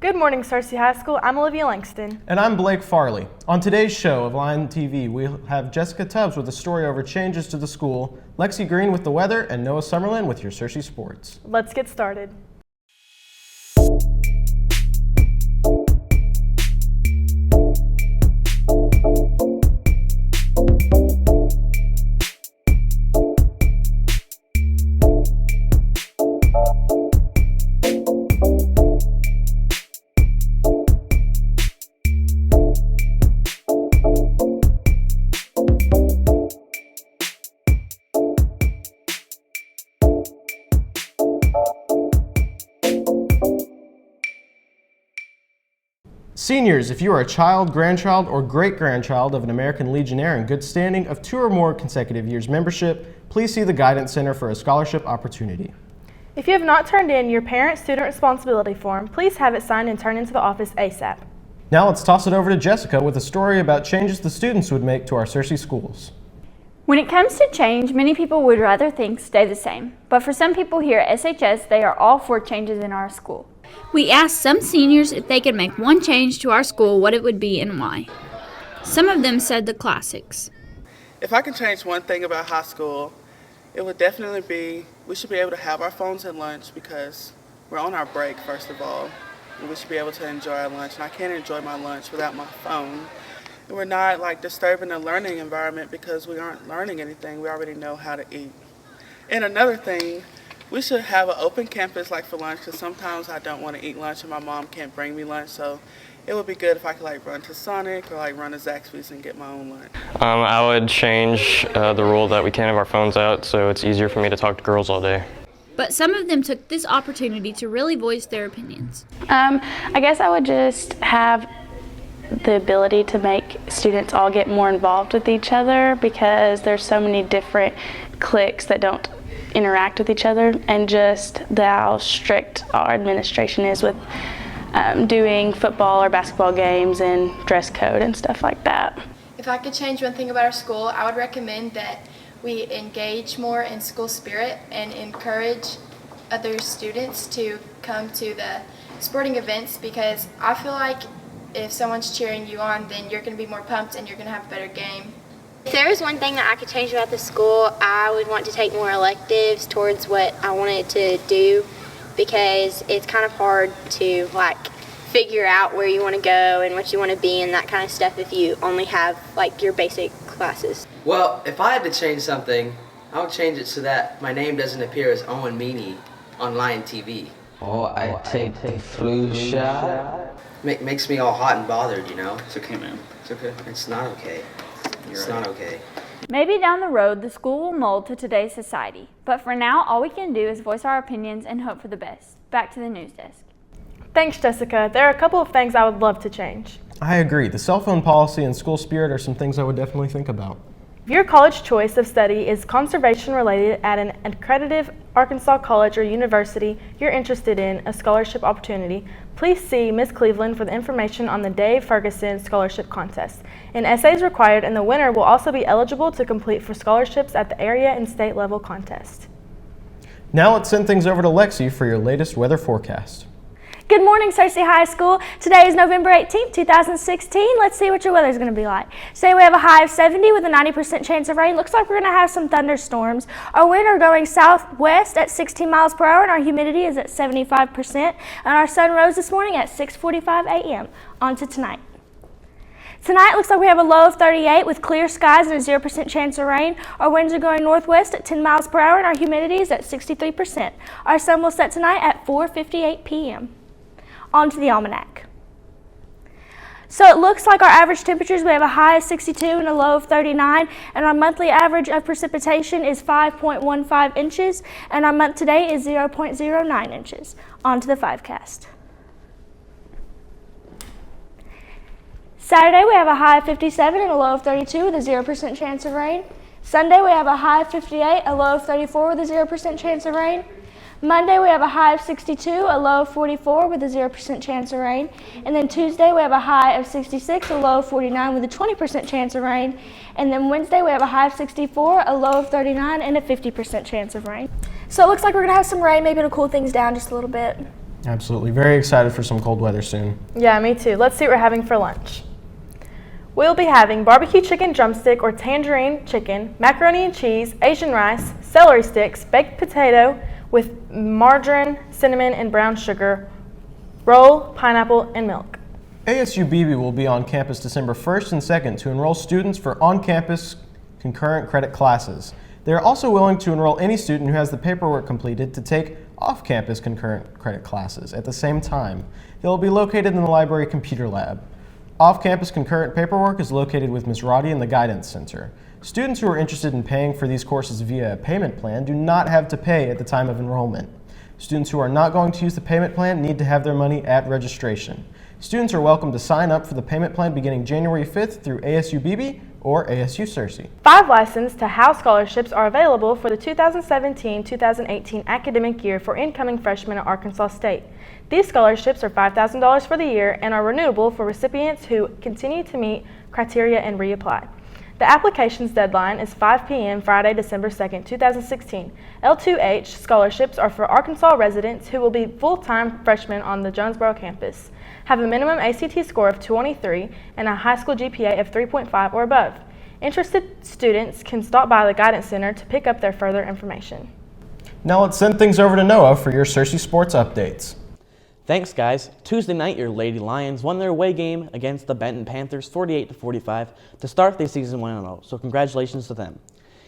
Good morning, Searcy High School. I'm Olivia Langston. And I'm Blake Farley. On today's show of LTV, we'll have Jessica Tubbs with a story over changes to the school, Lexi Green with the weather, and Noah Summerlin with your Searcy Sports. Let's get started. Seniors, if you are a child, grandchild, or great-grandchild of an American Legionnaire in good standing of 2 or more consecutive years membership, please see the Guidance Center for a scholarship opportunity. If you have not turned in your parent-student responsibility form, please have it signed and turned into the office ASAP. Now let's toss it over to Jessica with a story about changes the students would make to our Searcy schools. When it comes to change, many people would rather things stay the same. But for some people here at SHS, they are all for changes in our school. We asked some seniors if they could make one change to our school, what it would be and why. Some of them said the classics. If I can change one thing about high school, it would definitely be we should be able to have our phones at lunch because we're on our break, first of all. And we should be able to enjoy our lunch. And I can't enjoy my lunch without my phone. And we're not disturbing the learning environment because we aren't learning anything. We already know how to eat. And another thing, we should have an open campus for lunch because sometimes I don't want to eat lunch and my mom can't bring me lunch. So it would be good if I could run to Sonic or run to Zaxby's and get my own lunch. I would change the rule that we can't have our phones out so it's easier for me to talk to girls all day. But some of them took this opportunity to really voice their opinions. I guess I would just have the ability to make students all get more involved with each other because there's so many different cliques that don't interact with each other, and just how strict our administration is with doing football or basketball games and dress code and stuff like that. If I could change one thing about our school, I would recommend that we engage more in school spirit and encourage other students to come to the sporting events, because I feel like if someone's cheering you on, then you're going to be more pumped and you're going to have a better game. If there was one thing that I could change about the school, I would want to take more electives towards what I wanted to do, because it's kind of hard to figure out where you want to go and what you want to be and that kind of stuff if you only have your basic classes. Well, if I had to change something, I would change it so that my name doesn't appear as Owen Meany on Lion TV. Oh, I take the flu shot. Makes me all hot and bothered, you know. It's okay, man. It's okay. It's not okay. It's not okay. Maybe down the road, the school will mold to today's society. But for now, all we can do is voice our opinions and hope for the best. Back to the news desk. Thanks, Jessica. There are a couple of things I would love to change. I agree. The cell phone policy and school spirit are some things I would definitely think about. If your college choice of study is conservation related at an accredited Arkansas college or university you're interested in a scholarship opportunity, please see Ms. Cleveland for the information on the Dave Ferguson Scholarship Contest. An essay is required, and the winner will also be eligible to compete for scholarships at the area and state level contest. Now let's send things over to Lexi for your latest weather forecast. Good morning, Searcy High School. Today is November 18th, 2016. Let's see what your weather is going to be like. Today we have a high of 70 with a 90% chance of rain. Looks like we're going to have some thunderstorms. Our wind are going southwest at 16 miles per hour, and our humidity is at 75%. And our sun rose this morning at 6:45 a.m. On to tonight. Tonight looks like we have a low of 38 with clear skies and a 0% chance of rain. Our winds are going northwest at 10 miles per hour, and our humidity is at 63%. Our sun will set tonight at 4:58 p.m. On to the almanac. So it looks like our average temperatures, we have a high of 62 and a low of 39, and our monthly average of precipitation is 5.15 inches, and our month today is 0.09 inches. On to the 5cast. Saturday we have a high of 57 and a low of 32 with a 0% chance of rain. Sunday we have a high of 58, a low of 34 with a 0% chance of rain. Monday we have a high of 62, a low of 44 with a 0% chance of rain. And then Tuesday we have a high of 66, a low of 49 with a 20% chance of rain. And then Wednesday we have a high of 64, a low of 39, and a 50% chance of rain. So it looks like we're going to have some rain. Maybe it'll cool things down just a little bit. Absolutely. Very excited for some cold weather soon. Yeah, me too. Let's see what we're having for lunch. We'll be having barbecue chicken drumstick or tangerine chicken, macaroni and cheese, Asian rice, celery sticks, baked potato with margarine, cinnamon, and brown sugar, roll, pineapple, and milk. ASU-BB will be on campus December 1st and 2nd to enroll students for on-campus concurrent credit classes. They are also willing to enroll any student who has the paperwork completed to take off-campus concurrent credit classes at the same time. They will be located in the library computer lab. Off-campus concurrent paperwork is located with Ms. Roddy in the Guidance Center. Students who are interested in paying for these courses via a payment plan do not have to pay at the time of enrollment. Students who are not going to use the payment plan need to have their money at registration. Students are welcome to sign up for the payment plan beginning January 5th through ASU-BB or ASU Searcy. 5 licensed to House scholarships are available for the 2017-2018 academic year for incoming freshmen at Arkansas State. These scholarships are $5,000 for the year and are renewable for recipients who continue to meet criteria and reapply. The application's deadline is 5 p.m. Friday, December 2nd, 2016. L2H scholarships are for Arkansas residents who will be full-time freshmen on the Jonesboro campus, have a minimum ACT score of 23, and a high school GPA of 3.5 or above. Interested students can stop by the Guidance Center to pick up their further information. Now let's send things over to Noah for your Searcy Sports updates. Thanks, guys. Tuesday night, your Lady Lions won their away game against the Benton Panthers 48-45 to start the season 1-0, so congratulations to them.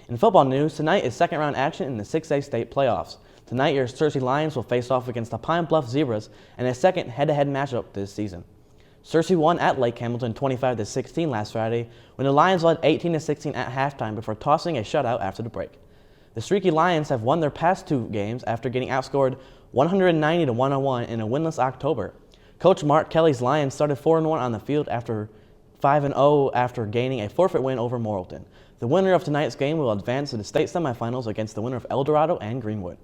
In football news, tonight is second-round action in the 6A state playoffs. Tonight, your Searcy Lions will face off against the Pine Bluff Zebras in a second head-to-head matchup this season. Searcy won at Lake Hamilton 25-16 last Friday when the Lions led 18-16 at halftime before tossing a shutout after the break. The Streaky Lions have won their past 2 games after getting outscored 190-101 in a winless October. Coach Mark Kelly's Lions started 4-1 on the field after 5-0 after gaining a forfeit win over Morrilton. The winner of tonight's game will advance to the state semifinals against the winner of El Dorado and Greenwood.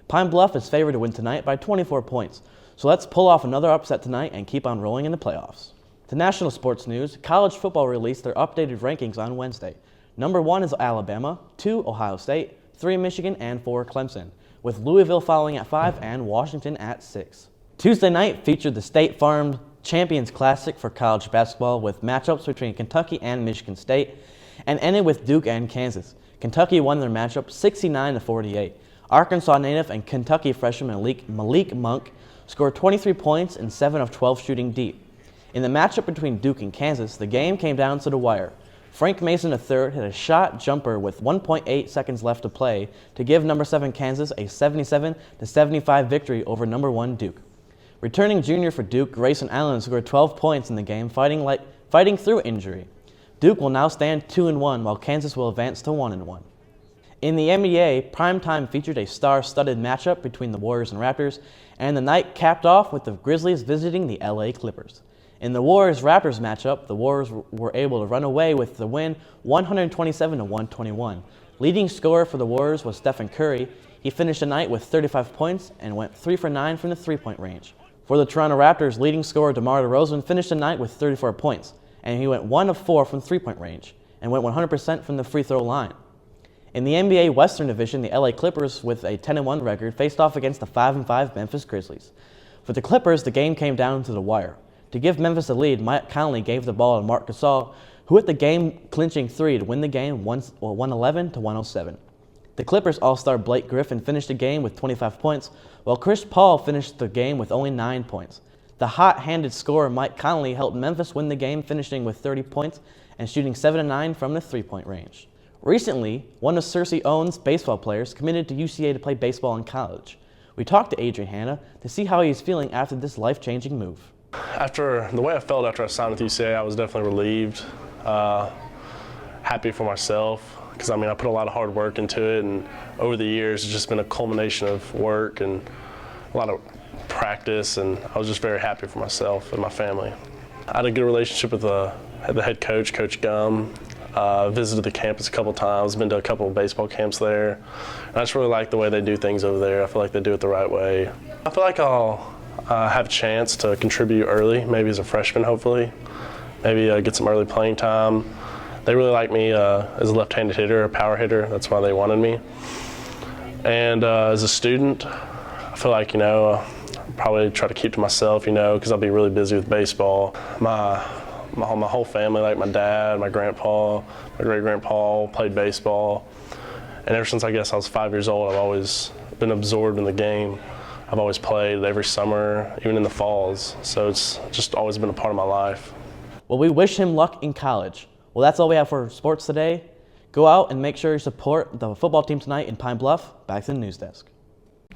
Pine Bluff is favored to win tonight by 24 points, so let's pull off another upset tonight and keep on rolling in the playoffs. To national sports news, college football released their updated rankings on Wednesday. Number 1 is Alabama, 2 Ohio State, 3 Michigan, and 4 Clemson, with Louisville following at 5 and Washington at 6. Tuesday night featured the State Farm Champions Classic for college basketball with matchups between Kentucky and Michigan State and ended with Duke and Kansas. Kentucky won their matchup 69-48. Arkansas native and Kentucky freshman Malik Monk scored 23 points and 7 of 12 shooting deep. In the matchup between Duke and Kansas, the game came down to the wire. Frank Mason III hit a shot jumper with 1.8 seconds left to play to give number 7 Kansas a 77-75 victory over number 1 Duke. Returning junior for Duke, Grayson Allen scored 12 points in the game, fighting through injury. Duke will now stand 2-1, while Kansas will advance to 1-1. In the NBA, primetime featured a star-studded matchup between the Warriors and Raptors, and the night capped off with the Grizzlies visiting the LA Clippers. In the Warriors-Raptors matchup, the Warriors were able to run away with the win 127-121. Leading scorer for the Warriors was Stephen Curry. He finished the night with 35 points and went 3 for 9 from the three-point range. For the Toronto Raptors, leading scorer DeMar DeRozan finished the night with 34 points, and he went 1 of 4 from three-point range and went 100% from the free throw line. In the NBA Western Division, the LA Clippers, with a 10-1 record, faced off against the 5-5 Memphis Grizzlies. For the Clippers, the game came down to the wire. To give Memphis a lead, Mike Conley gave the ball to Marc Gasol, who hit the game-clinching 3 to win the game 111-107. The Clippers All-Star Blake Griffin finished the game with 25 points, while Chris Paul finished the game with only 9 points. The hot-handed scorer Mike Conley helped Memphis win the game, finishing with 30 points and shooting 7-9 from the three-point range. Recently, one of Searcy Owens' baseball players committed to UCA to play baseball in college. We talked to Adrian Hanna to see how he's feeling after this life-changing move. After the way I felt after I signed with UCA, I was definitely relieved, happy for myself, because I put a lot of hard work into it, and over the years it's just been a culmination of work and a lot of practice, and I was just very happy for myself and my family. I had a good relationship with the head coach, Coach Gum. Visited the campus a couple times, been to a couple of baseball camps there. And I just really like the way they do things over there. I feel like they do it the right way. I feel like I'll have a chance to contribute early, maybe as a freshman, hopefully. Maybe get some early playing time. They really like me as a left-handed hitter, a power hitter. That's why they wanted me. And as a student, I feel like, probably try to keep to myself, because I'll be really busy with baseball. My whole family, like my dad, my grandpa, my great-grandpa, all played baseball. And ever since I guess I was 5 years old, I've always been absorbed in the game. I've always played every summer, even in the falls. So it's just always been a part of my life. Well, we wish him luck in college. Well, that's all we have for sports today. Go out and make sure you support the football team tonight in Pine Bluff. Back to the news desk.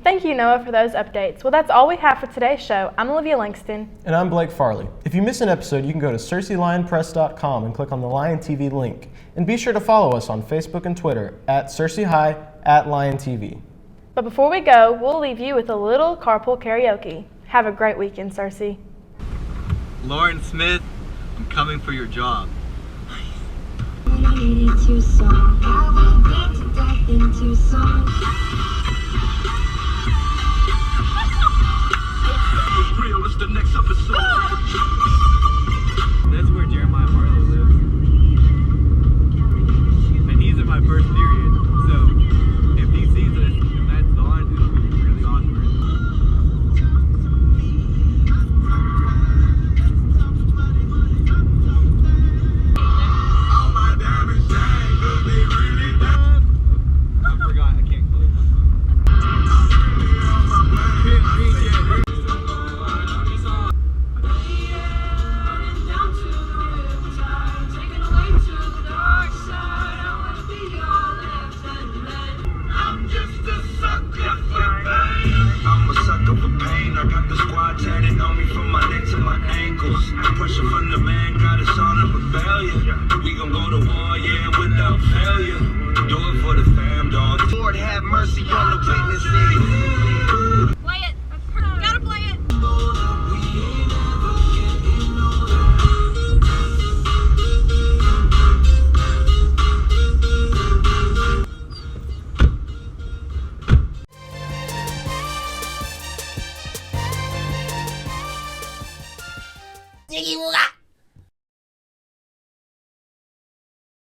Thank you, Noah, for those updates. Well, that's all we have for today's show. I'm Olivia Langston. And I'm Blake Farley. If you miss an episode, you can go to CerseiLionPress.com and click on the Lion TV link. And be sure to follow us on Facebook and Twitter at Cersei High, at Lion TV. But before we go, we'll leave you with a little carpool karaoke. Have a great weekend, Cersei. Lauren Smith, I'm coming for your job. The next episode. That's where Jeremiah Marlowe lives. And he's in my first period. So if he sees us and that's on, it'll be really awkward. All my diamonds shine, 'cause they really done. I forgot, I can't close my phone. I'm a sucker for pain. I got the squad tatted on me from my neck to my ankles. Pressure from the man got us on a rebellion. We gon' go to war, yeah, without failure. Do it for the fam, dog. Lord have mercy on the witnesses. Play it. Gotta play it. Diggy